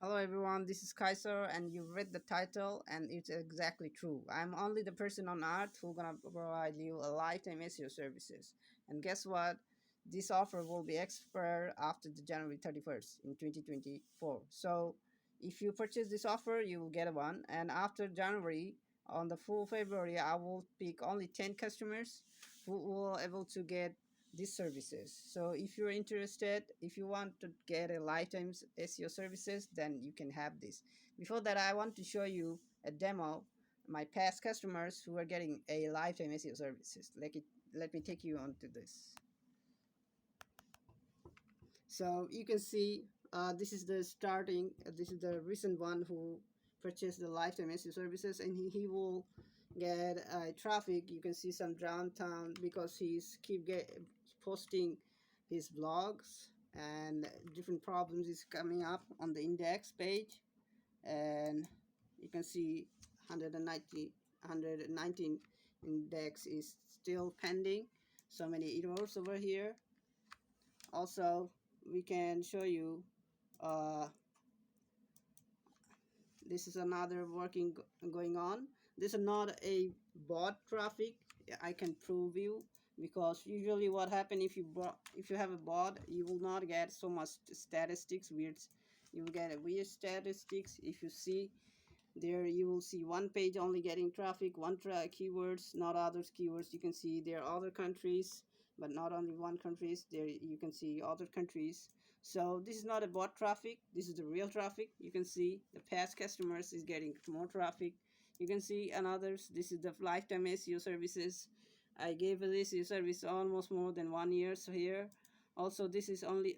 Hello everyone, this is Kaysar and you read the title and it's exactly true. I'm only the person on earth who gonna provide you a lifetime SEO services. And guess what? This offer will be expired after the January 31st in 2024. So if you purchase this offer, you will get one. And after January, on the full February, I will pick only 10 customers who will able to get these services. So if you're interested, if you want to get a lifetime SEO services, then you can have this. Before that, I want to show you a demo. My past customers who are getting a lifetime SEO services. Let me take you on to this. So you can see this is the starting. This is the recent one who purchased the lifetime SEO services, and he will get traffic. You can see some downtown because he's posting his blogs and different problems is coming up on the index page, and you can see 190 119 index is still pending. So many errors over here. Also, we can show you uh, this is another going on. This is not a bot traffic. I can prove you, because usually what happen if you have a bot, you will not get so much statistics. You will get a weird statistics. If you see there, you will see one page only getting traffic, keywords, not others keywords. You can see there are other countries, but not only one countries. There you can see other countries. So this is not a bot traffic. This is the real traffic. You can see the past customers is getting more traffic. You can see another's. This is the lifetime SEO services. I gave this service almost more than 1 year. So here, also this is only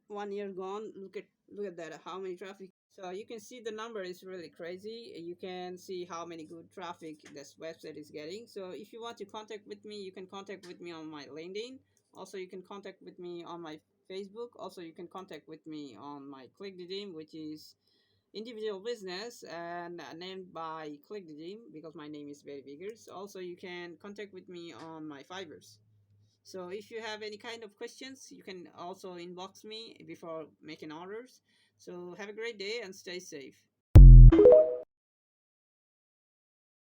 1 year gone. Look at that. How many traffic. So you can see the number is really crazy. You can see how many good traffic this website is getting. So if you want to contact with me, you can contact with me on my LinkedIn. Also, you can contact with me on my Facebook. Also, you can contact with me on my Click the Team, which is individual business and named by Click the Team because my name is very vigorous. Also, you can contact with me on my Fivers. So if you have any kind of questions, you can also inbox me before making orders. So have a great day and stay safe.